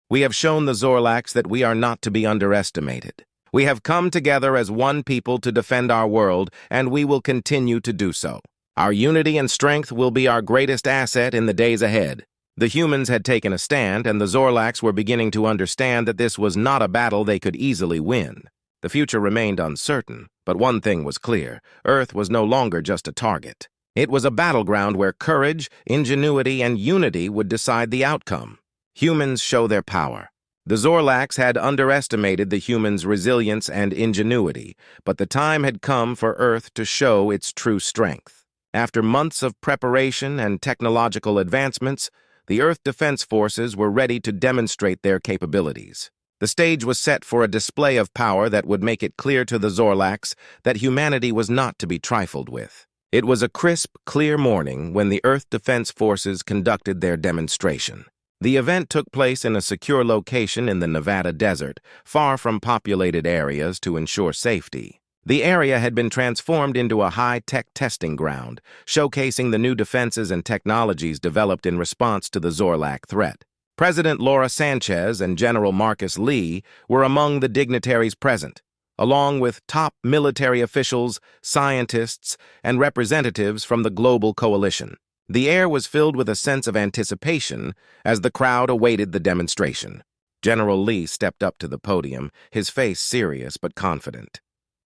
"We have shown the Zorlacs that we are not to be underestimated. We have come together as one people to defend our world, and we will continue to do so. Our unity and strength will be our greatest asset in the days ahead." The humans had taken a stand, and the Zorlacs were beginning to understand that this was not a battle they could easily win. The future remained uncertain, but one thing was clear: Earth was no longer just a target. It was a battleground where courage, ingenuity, and unity would decide the outcome. Humans show their power. The Zorlacs had underestimated the humans' resilience and ingenuity, but the time had come for Earth to show its true strength. After months of preparation and technological advancements, the Earth Defense Forces were ready to demonstrate their capabilities. The stage was set for a display of power that would make it clear to the Zorlacs that humanity was not to be trifled with. It was a crisp, clear morning when the Earth Defense Forces conducted their demonstration. The event took place in a secure location in the Nevada desert, far from populated areas to ensure safety. The area had been transformed into a high-tech testing ground, showcasing the new defenses and technologies developed in response to the Zorlac threat. President Laura Sanchez and General Marcus Lee were among the dignitaries present, along with top military officials, scientists, and representatives from the global coalition. The air was filled with a sense of anticipation as the crowd awaited the demonstration. General Lee stepped up to the podium, his face serious but confident.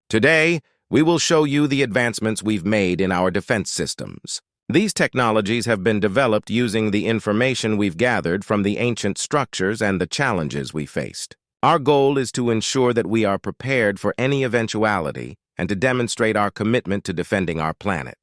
"Today, we will show you the advancements we've made in our defense systems. These technologies have been developed using the information we've gathered from the ancient structures and the challenges we faced. Our goal is to ensure that we are prepared for any eventuality and to demonstrate our commitment to defending our planet."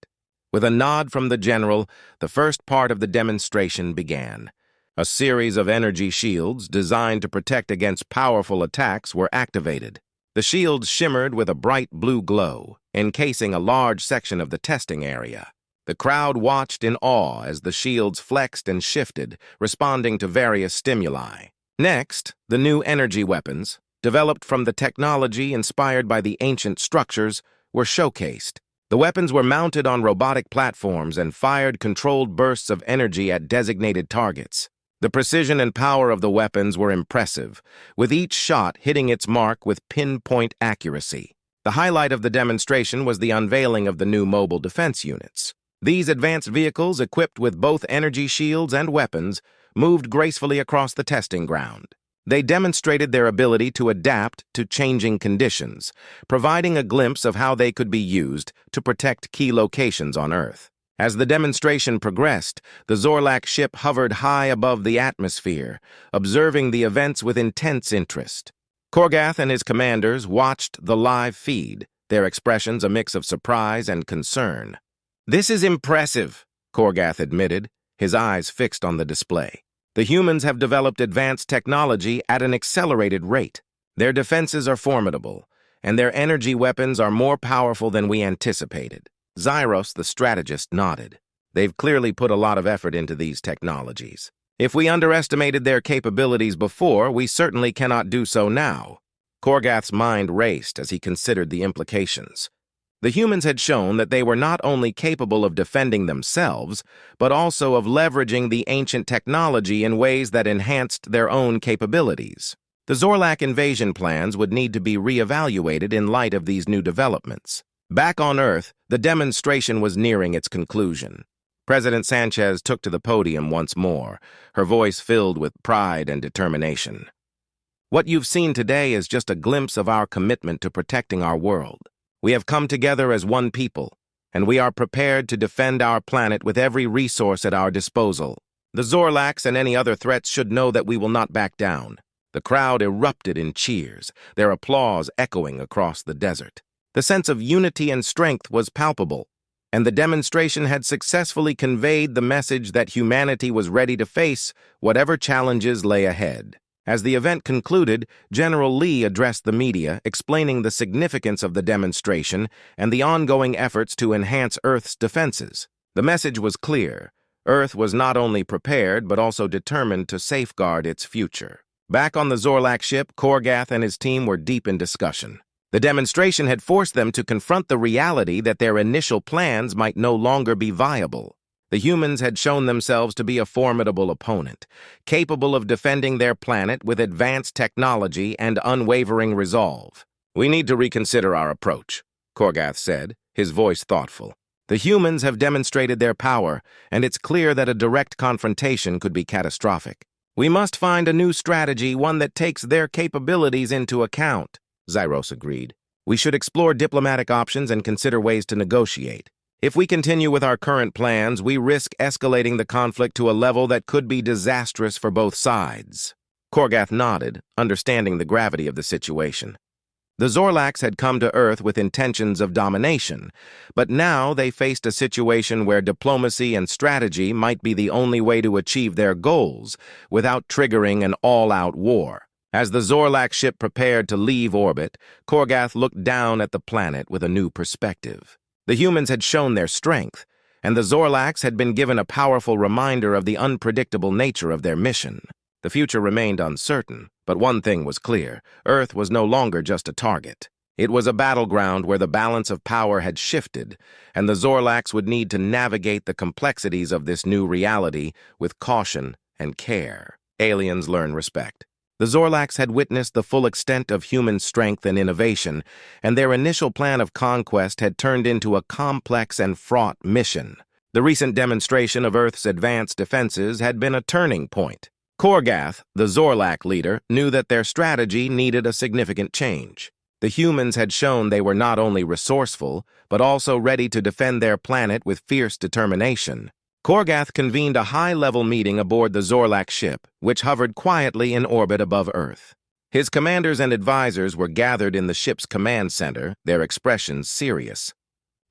With a nod from the general, the first part of the demonstration began. A series of energy shields designed to protect against powerful attacks were activated. The shields shimmered with a bright blue glow, encasing a large section of the testing area. The crowd watched in awe as the shields flexed and shifted, responding to various stimuli. Next, the new energy weapons, developed from the technology inspired by the ancient structures, were showcased. The weapons were mounted on robotic platforms and fired controlled bursts of energy at designated targets. The precision and power of the weapons were impressive, with each shot hitting its mark with pinpoint accuracy. The highlight of the demonstration was the unveiling of the new mobile defense units. These advanced vehicles, equipped with both energy shields and weapons, moved gracefully across the testing ground. They demonstrated their ability to adapt to changing conditions, providing a glimpse of how they could be used to protect key locations on Earth. As the demonstration progressed, the Zorlac ship hovered high above the atmosphere, observing the events with intense interest. Korgath and his commanders watched the live feed, their expressions a mix of surprise and concern. "This is impressive," Korgath admitted, his eyes fixed on the display. "The humans have developed advanced technology at an accelerated rate. Their defenses are formidable, and their energy weapons are more powerful than we anticipated." Zyros, the strategist, nodded. "They've clearly put a lot of effort into these technologies. If we underestimated their capabilities before, we certainly cannot do so now." Korgath's mind raced as he considered the implications. The humans had shown that they were not only capable of defending themselves, but also of leveraging the ancient technology in ways that enhanced their own capabilities. The Zorlac invasion plans would need to be reevaluated in light of these new developments. Back on Earth, the demonstration was nearing its conclusion. President Sanchez took to the podium once more, her voice filled with pride and determination. "What you've seen today is just a glimpse of our commitment to protecting our world. We have come together as one people, and we are prepared to defend our planet with every resource at our disposal. The Zorlacs and any other threats should know that we will not back down." The crowd erupted in cheers, their applause echoing across the desert. The sense of unity and strength was palpable, and the demonstration had successfully conveyed the message that humanity was ready to face whatever challenges lay ahead. As the event concluded, General Lee addressed the media, explaining the significance of the demonstration and the ongoing efforts to enhance Earth's defenses. The message was clear. Earth was not only prepared, but also determined to safeguard its future. Back on the Zorlac ship, Korgath and his team were deep in discussion. The demonstration had forced them to confront the reality that their initial plans might no longer be viable. The humans had shown themselves to be a formidable opponent, capable of defending their planet with advanced technology and unwavering resolve. "We need to reconsider our approach," Korgath said, his voice thoughtful. "The humans have demonstrated their power, and it's clear that a direct confrontation could be catastrophic. We must find a new strategy, one that takes their capabilities into account," Zyros agreed. "We should explore diplomatic options and consider ways to negotiate. If we continue with our current plans, we risk escalating the conflict to a level that could be disastrous for both sides." Korgath nodded, understanding the gravity of the situation. The Zorlacs had come to Earth with intentions of domination, but now they faced a situation where diplomacy and strategy might be the only way to achieve their goals without triggering an all-out war. As the Zorlac ship prepared to leave orbit, Korgath looked down at the planet with a new perspective. The humans had shown their strength, and the Zorlacs had been given a powerful reminder of the unpredictable nature of their mission. The future remained uncertain, but one thing was clear: Earth was no longer just a target. It was a battleground where the balance of power had shifted, and the Zorlacs would need to navigate the complexities of this new reality with caution and care. Aliens learn respect. The Zorlacs had witnessed the full extent of human strength and innovation, and their initial plan of conquest had turned into a complex and fraught mission. The recent demonstration of Earth's advanced defenses had been a turning point. Korgath, the Zorlac leader, knew that their strategy needed a significant change. The humans had shown they were not only resourceful, but also ready to defend their planet with fierce determination. Korgath convened a high-level meeting aboard the Zorlac ship, which hovered quietly in orbit above Earth. His commanders and advisors were gathered in the ship's command center, their expressions serious.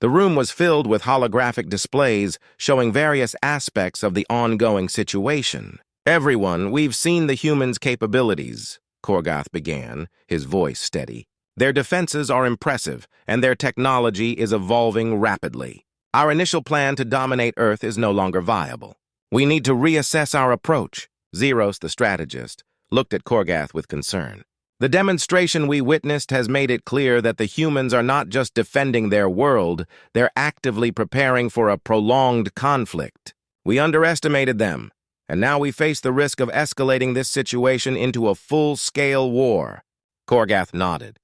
The room was filled with holographic displays showing various aspects of the ongoing situation. "Everyone, we've seen the humans' capabilities," Korgath began, his voice steady. "Their defenses are impressive, and their technology is evolving rapidly. Our initial plan to dominate Earth is no longer viable. We need to reassess our approach." Zeros, the strategist, looked at Korgath with concern. "The demonstration we witnessed has made it clear that the humans are not just defending their world, they're actively preparing for a prolonged conflict. We underestimated them, and now we face the risk of escalating this situation into a full-scale war." Korgath nodded.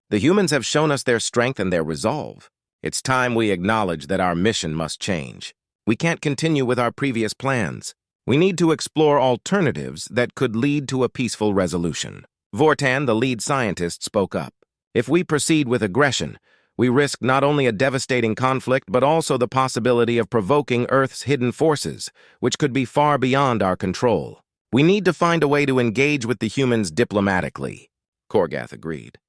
"The humans have shown us their strength and their resolve. It's time we acknowledge that our mission must change. We can't continue with our previous plans. We need to explore alternatives that could lead to a peaceful resolution." Vortan, the lead scientist, spoke up. "If we proceed with aggression, we risk not only a devastating conflict, but also the possibility of provoking Earth's hidden forces, which could be far beyond our control. We need to find a way to engage with the humans diplomatically." Korgath agreed.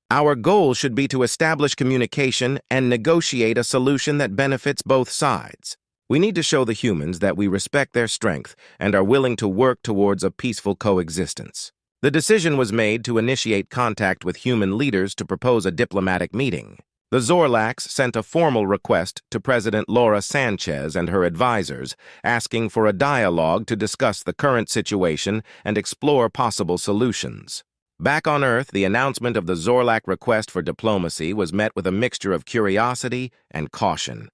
"Our goal should be to establish communication and negotiate a solution that benefits both sides. We need to show the humans that we respect their strength and are willing to work towards a peaceful coexistence." The decision was made to initiate contact with human leaders to propose a diplomatic meeting. The Zorlacs sent a formal request to President Laura Sanchez and her advisors, asking for a dialogue to discuss the current situation and explore possible solutions. Back on Earth, the announcement of the Zorlac request for diplomacy was met with a mixture of curiosity and caution.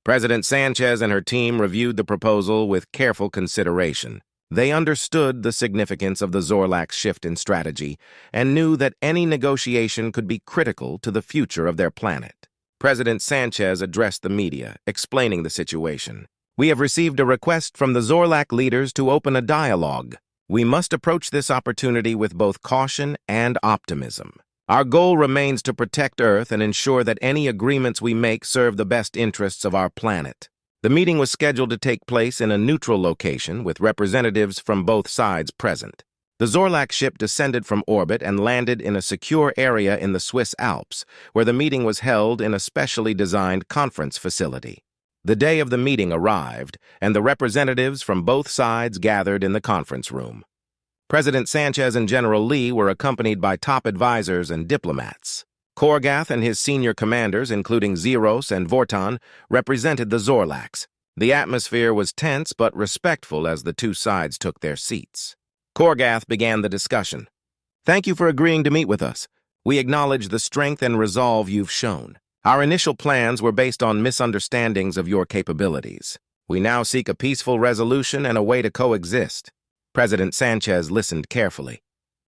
President Sanchez and her team reviewed the proposal with careful consideration. They understood the significance of the Zorlac's shift in strategy and knew that any negotiation could be critical to the future of their planet. President Sanchez addressed the media, explaining the situation. "We have received a request from the Zorlac leaders to open a dialogue. We must approach this opportunity with both caution and optimism. Our goal remains to protect Earth and ensure that any agreements we make serve the best interests of our planet." The meeting was scheduled to take place in a neutral location with representatives from both sides present. The Zorlac ship descended from orbit and landed in a secure area in the Swiss Alps, where the meeting was held in a specially designed conference facility. The day of the meeting arrived, and the representatives from both sides gathered in the conference room. President Sanchez and General Lee were accompanied by top advisors and diplomats. Korgath and his senior commanders, including Zeros and Vortan, represented the Zorlacs. The atmosphere was tense but respectful as the two sides took their seats. Korgath began the discussion. "Thank you for agreeing to meet with us. We acknowledge the strength and resolve you've shown. Our initial plans were based on misunderstandings of your capabilities. We now seek a peaceful resolution and a way to coexist." President Sanchez listened carefully.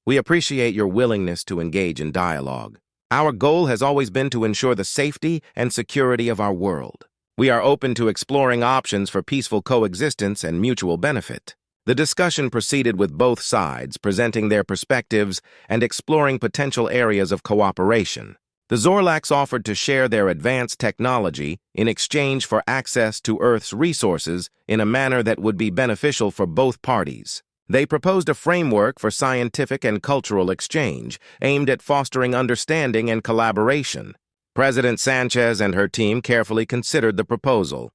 "We appreciate your willingness to engage in dialogue. Our goal has always been to ensure the safety and security of our world. We are open to exploring options for peaceful coexistence and mutual benefit." The discussion proceeded with both sides presenting their perspectives and exploring potential areas of cooperation. The Zorlacs offered to share their advanced technology in exchange for access to Earth's resources in a manner that would be beneficial for both parties. They proposed a framework for scientific and cultural exchange aimed at fostering understanding and collaboration. President Sanchez and her team carefully considered the proposal.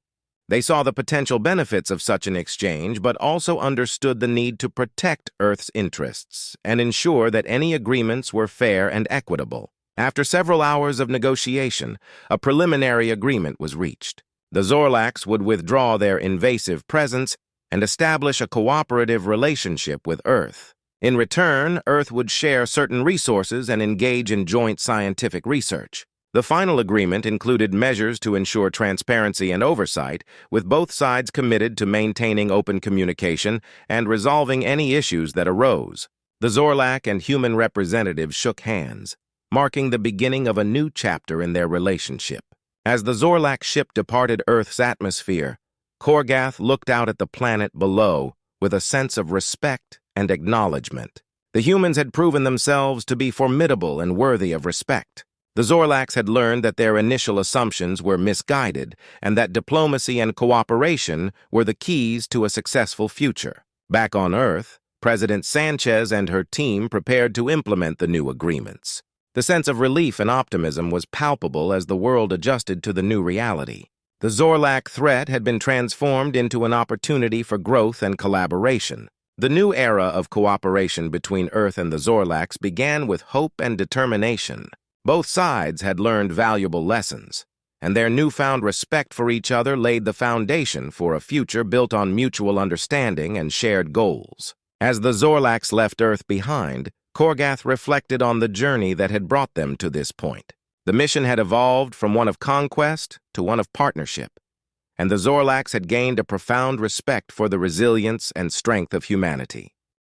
They saw the potential benefits of such an exchange, but also understood the need to protect Earth's interests and ensure that any agreements were fair and equitable. After several hours of negotiation, a preliminary agreement was reached. The Zorlacs would withdraw their invasive presence and establish a cooperative relationship with Earth. In return, Earth would share certain resources and engage in joint scientific research. The final agreement included measures to ensure transparency and oversight, with both sides committed to maintaining open communication and resolving any issues that arose. The Zorlac and human representatives shook hands, marking the beginning of a new chapter in their relationship. As the Zorlac ship departed Earth's atmosphere, Korgath looked out at the planet below with a sense of respect and acknowledgement. The humans had proven themselves to be formidable and worthy of respect. The Zorlacs had learned that their initial assumptions were misguided and that diplomacy and cooperation were the keys to a successful future. Back on Earth, President Sanchez and her team prepared to implement the new agreements. The sense of relief and optimism was palpable as the world adjusted to the new reality. The Zorlac threat had been transformed into an opportunity for growth and collaboration. The new era of cooperation between Earth and the Zorlacs began with hope and determination. Both sides had learned valuable lessons, and their newfound respect for each other laid the foundation for a future built on mutual understanding and shared goals. As the Zorlacs left Earth behind, Korgath reflected on the journey that had brought them to this point. The mission had evolved from one of conquest to one of partnership, and the Zorlacs had gained a profound respect for the resilience and strength of humanity.